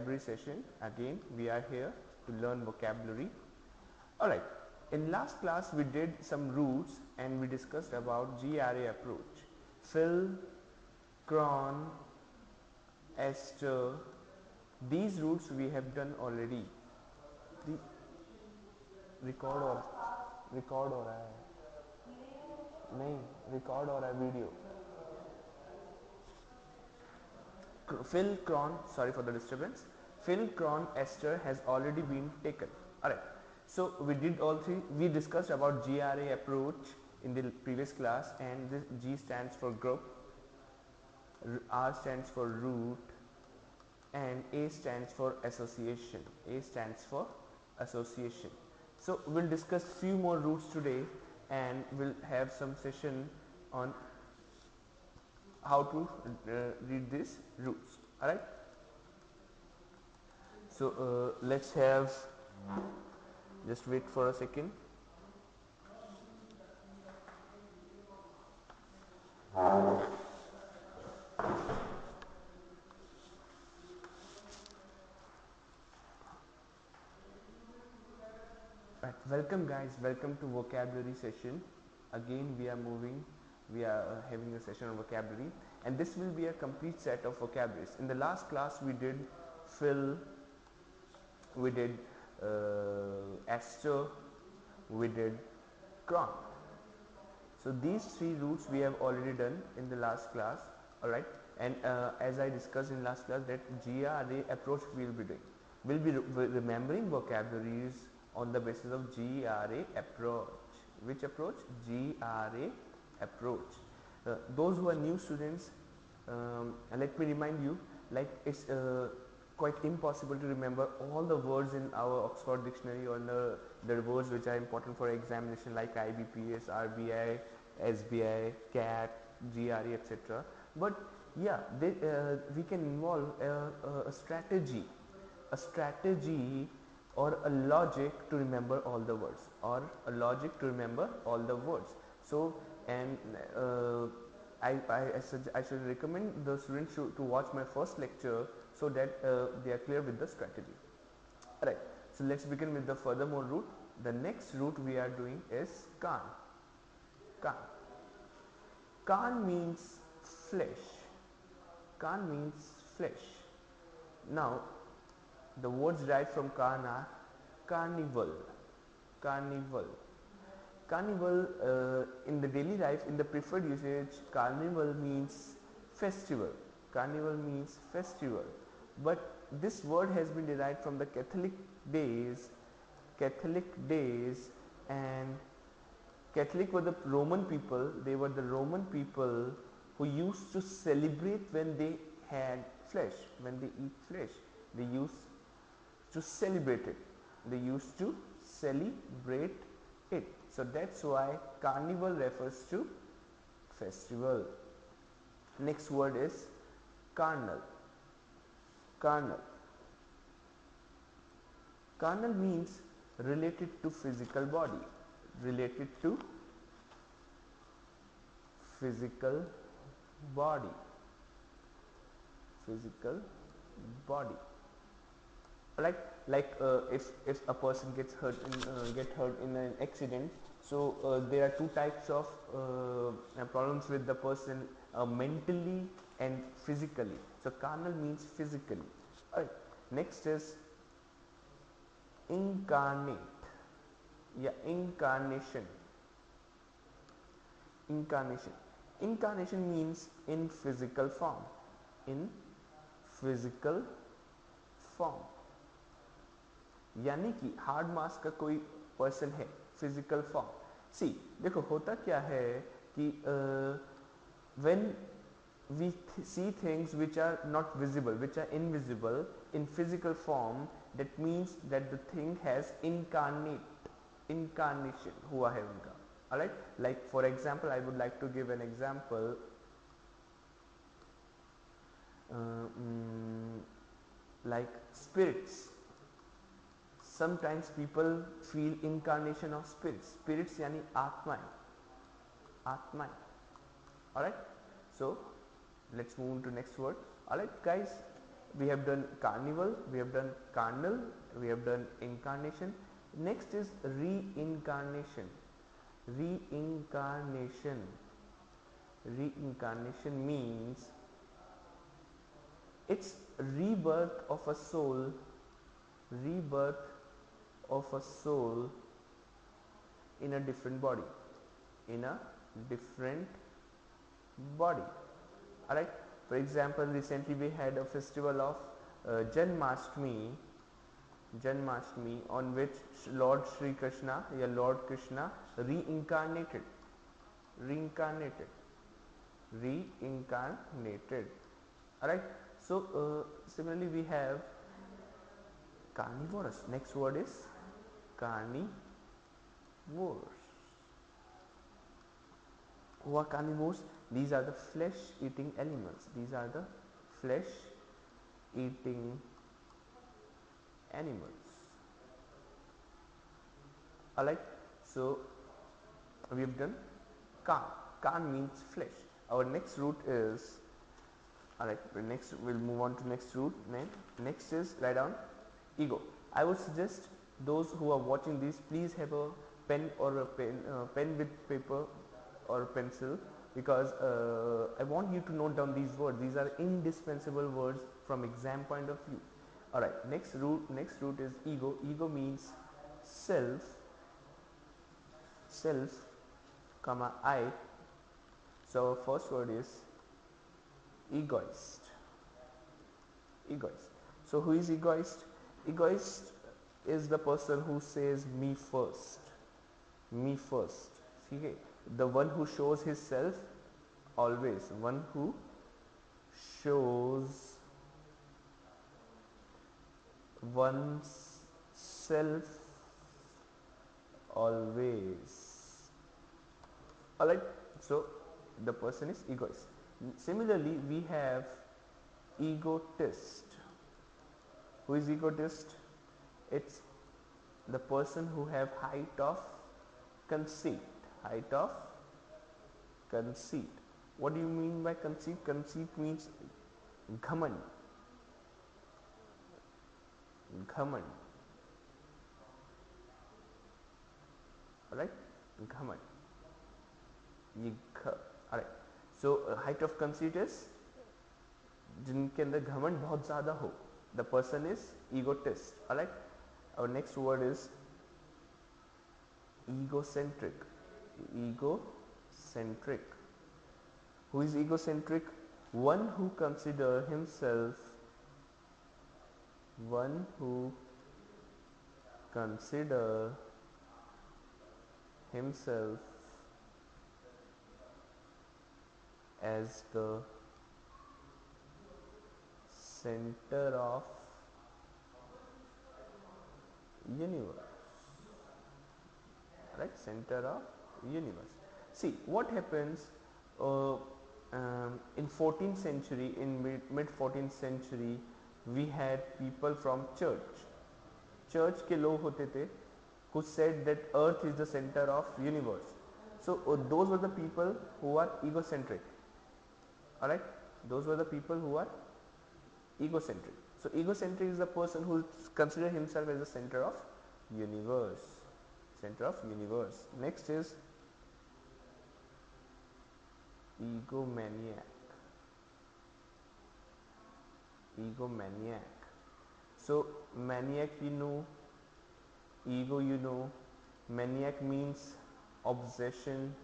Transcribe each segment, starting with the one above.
vocabulary session. Again, we are here to learn vocabulary. Alright, in last class we did some roots and we discussed about GRA approach. Fill, cron, ester, these roots we have done already. The record हो रहा है नहीं record हो रहा है video. Fill, cron, sorry for the disturbance. Fill, cron, ester has already been taken. Alright, so we did all three. We discussed about GRA approach in the previous class, and this G stands for group, R stands for root, and A stands for association. A stands for association. So we'll discuss few more roots today, and we'll have some session on how to read these roots. Alright, so let's have, just wait for a second. Right, welcome guys, welcome to vocabulary session. Again we are having a session on vocabulary, and this will be a complete set of vocabularies. In the last class we did fill, we did ester, we did cron. So these three roots we have already done in the last class. Alright, and as I discussed in last class, that GRA approach we will be doing. We'll be remembering vocabularies on the basis of GRA approach. Which approach? GRA approach. Those who are new students, let me remind you, like it's quite impossible to remember all the words in our Oxford dictionary, or the words which are important for examination, like IBPS, RBI, SBI, CAT, GRE, etc. But yeah, we can involve a strategy or a logic to remember all the words, So, and I should recommend the students to watch my first lecture, so that they are clear with the strategy. Alright, so let's begin with the furthermore root. The next root we are doing is Can. Can means flesh. Can means flesh. Now, the words derived from Can are carnival. In the daily life, in the preferred usage, carnival means festival. But this word has been derived from the Catholic days, and Catholic were the Roman people. They were the Roman people who used to celebrate when they had flesh, when they eat flesh. They used to celebrate it. So that's why carnival refers to festival. Next word is carnal. Carnal means related to physical body. Like if a person gets hurt in an accident, so there are two types of problems with the person, mentally and physically. So carnal means physically. Alright, next is incarnate. Incarnation means in physical form. यानी कि hard mass का कोई person है, physical form. सी देखो, होता क्या है कि when we see things which are not visible, which are invisible in physical form, that means that the thing has incarnation हुआ है उनका. Alright, like for example, I would like to give an example. Like spirits. Sometimes people feel incarnation of spirits यानी आत्माएं. Alright, so let's move to next word. Alright guys, We have done carnival, we have done carnal, we have done incarnation. Next is reincarnation. Reincarnation. Reincarnation means it's rebirth of a soul, rebirth of a soul in a different body, in a different body. Alright, for example, recently we had a festival of Janmashtami, on which Lord Shri Krishna, Lord Krishna reincarnated. Alright, so similarly we have carnivorous. Next word is carnivores. Who are carnivores? These are the flesh eating animals. These are the flesh eating animals. Alright, so we have done Kan. Kan means flesh. Our next root is, alright, next we'll move on to next root. Next is, write down ego. I would suggest those who are watching this, please have a pen or a pen with paper or pencil, because I want you to note down these words. These are indispensable words from exam point of view. Alright, next root is ego. Ego means self, comma I. So our first word is egoist. So who is egoist? Egoist is the person who says me first. Okay, the one who shows his self always. One who shows one's self always. Alright, so the person is egoist. Similarly, we have egotist. Who is egotist? It's the person who have height of conceit. What do you mean by conceit? Conceit means ghaman. Alright, ghaman. Alright, so height of conceit is जिनके अंदर घमंड बहुत ज़्यादा हो. The person is egotist. Alright, our next word is egocentric. Who is egocentric? One who consider himself as the center of universe. Right, center of universe. See what happens in 14th century, in mid 14th century, we had people from church के लोग होते थे who said that earth is the center of universe. So those were the people who are egocentric. Alright, those were the people who are egocentric. So egocentric is the person who considers himself as the center of universe. Next is egomaniac. So maniac you know, ego you know. Maniac means obsession,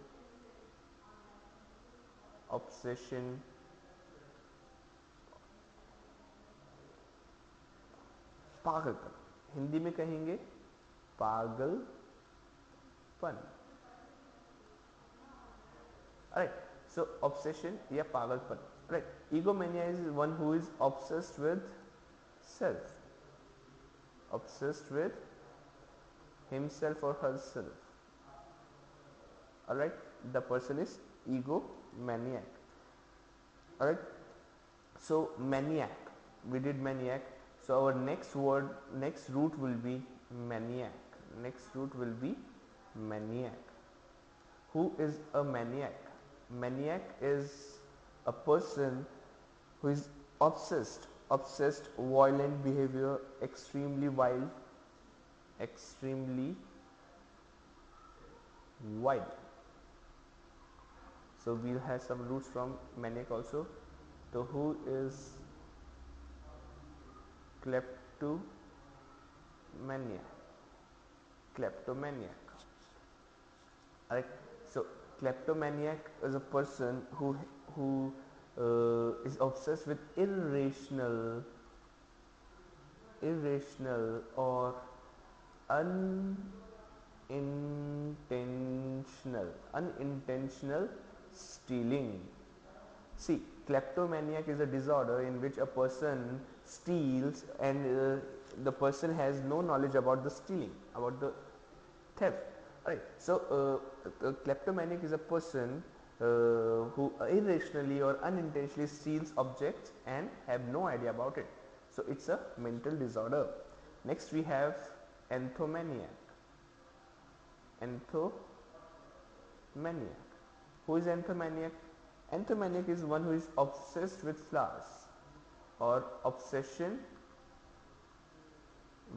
पागलपन. हिंदी में कहेंगे पागलपन. Alright, so obsession या पागलपन. Right, egomania is one who is obsessed with self, obsessed with himself or herself. Alright, the person is egomaniac. Alright, so maniac, we did maniac. So our next root will be maniac. Who is a maniac? Maniac is a person who is obsessed obsessed, violent behavior, extremely wild, extremely wild. So we'll have some roots from maniac also. So who is kleptomaniac? Kleptomaniac. Alright. So kleptomaniac is a person who is obsessed with irrational or unintentional stealing. See, kleptomaniac is a disorder in which a person steals and the person has no knowledge about the stealing, about the theft. Right. So, a kleptomaniac is a person who irrationally or unintentionally steals objects and have no idea about it. So, it's a mental disorder. Next, we have enthomaniac. Enthomaniac. Who is enthomaniac? Enthomaniac is one who is obsessed with flowers or obsession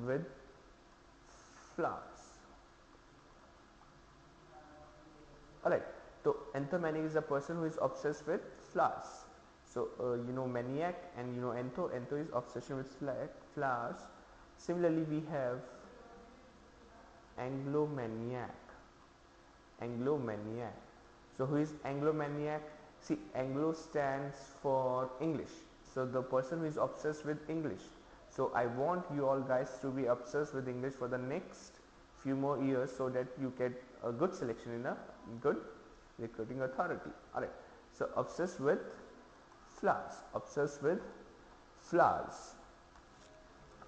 with flowers. Alright, so enthomaniac is a person who is obsessed with flowers. So you know maniac and you know entho. Entho is obsession with flowers. Similarly, we have Anglomaniac. Anglomaniac. So who is Anglomaniac? See, Anglo stands for English. So the person who is obsessed with English. So I want you all guys to be obsessed with English for the next few more years so that you get a good selection in a good recruiting authority. Alright. So obsessed with flowers. Obsessed with flowers.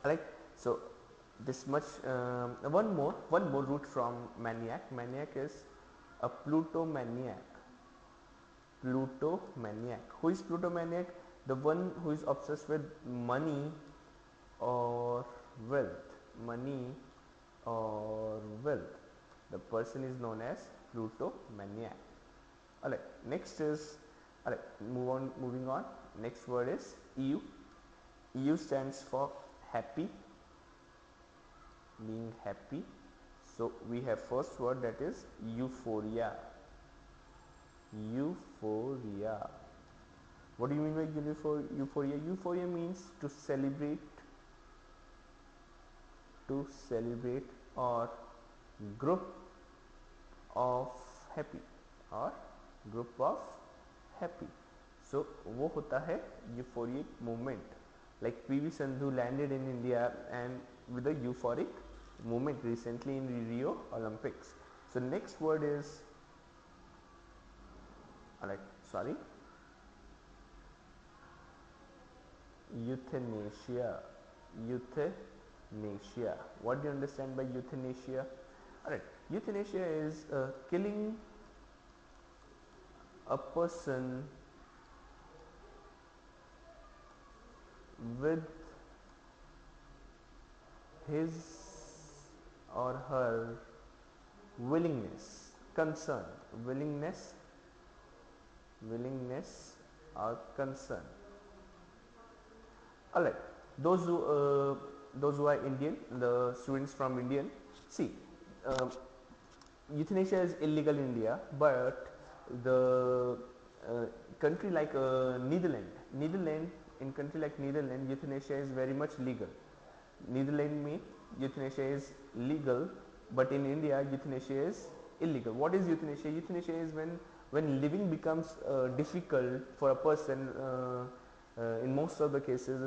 Alright. So this much. One more root from maniac. Maniac is a plutomaniac. Plutomaniac. Who is plutomaniac? The one who is obsessed with money or wealth. Money or wealth. The person is known as plutomaniac. Alright. Next is moving on. Next word is EU. EU stands for happy. Being happy. So we have first word, that is euphoria. Euphoria. What do you mean by euphoria? Euphoria means to celebrate or group of happy or group of happy. So वो होता है euphoric movement. Like PV Sandhu landed in India and with a euphoric movement recently in Rio Olympics. So next word is euthanasia. Euthanasia. What do you understand by euthanasia? Alright, euthanasia is killing a person with his or her willingness, consent, willingness or consent. Alright, those who are Indian, the students from Indian, see, euthanasia is illegal in India, but the country like Netherlands, in country like Netherlands, euthanasia is very much legal. Netherlands में euthanasia is legal, but in India euthanasia is illegal. What is euthanasia? Euthanasia is when living becomes difficult for a person. In most of the cases,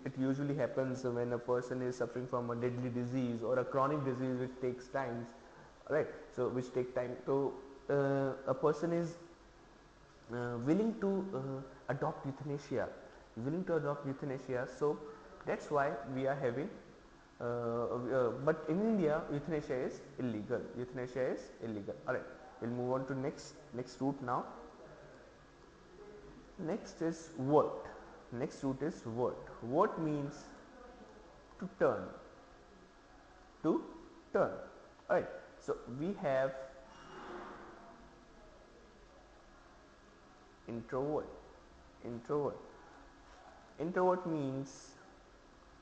it usually happens when a person is suffering from a deadly disease or a chronic disease which takes time, right? So which take time. So a person is willing to adopt euthanasia. So that's why we are having. But in India, euthanasia is illegal. Alright, we'll move on to next root now. Next is vert. Next root is vert. Vert means to turn. Alright, so we have introvert. Introvert means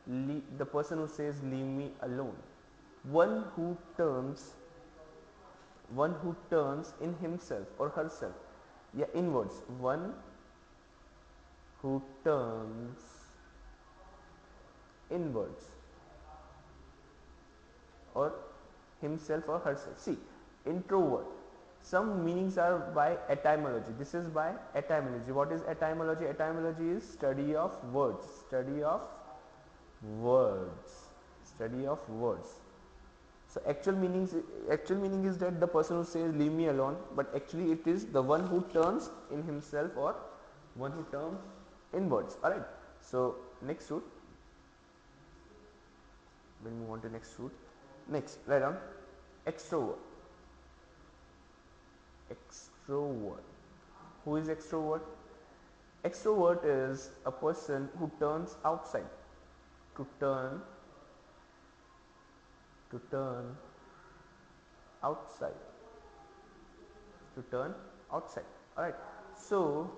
the person who says leave me alone. One who turns in himself or herself, yeah, inwards. One who turns inwards or himself or herself. See, introvert, some meanings are by etymology. This is by etymology. What is etymology? Etymology is study of words, study of words. So actual meaning is that the person who says leave me alone, but actually it is the one who turns in himself or one who turns inwards. Alright, so next root, we'll move on to next root. Next, write down extrovert. Extrovert. Who is extrovert? Extrovert is a person who turns outside. To turn outside. To turn outside. Alright. So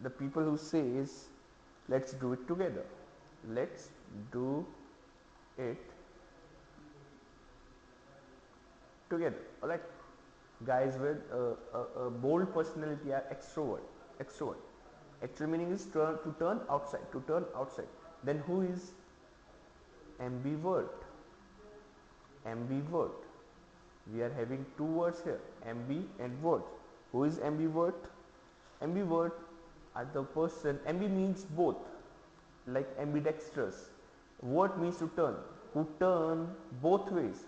the people who says let's do it together. Let's do it together. Alright. Guys with a bold personality are extrovert. Actual meaning is to turn outside. Then who is ambivert? We are having two words here, ambi and vert. Who is ambivert? Ambivert are the person, ambi means both, like ambidextrous. Vert means to turn, who turn both ways,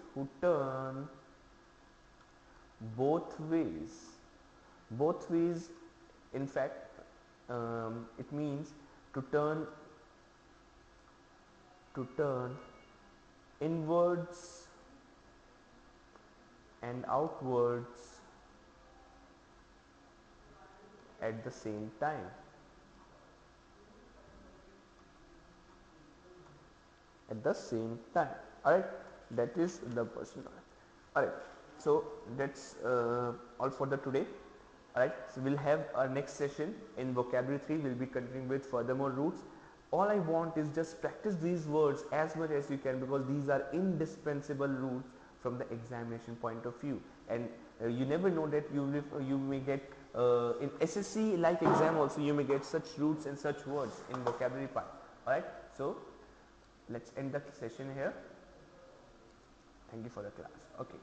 in fact, it means to turn inwards and outwards at the same time. Alright, that is the person. Alright, so that's all for the today. Alright, so we'll have our next session in vocabulary 3. We'll be continuing with furthermore roots. All I want is just practice these words as much as you can, because these are indispensable roots from the examination point of view. And you never know that you may get in SSC like exam also, you may get such roots and such words in vocabulary part. Alright, so let's end the session here. Thank you for the class. Okay.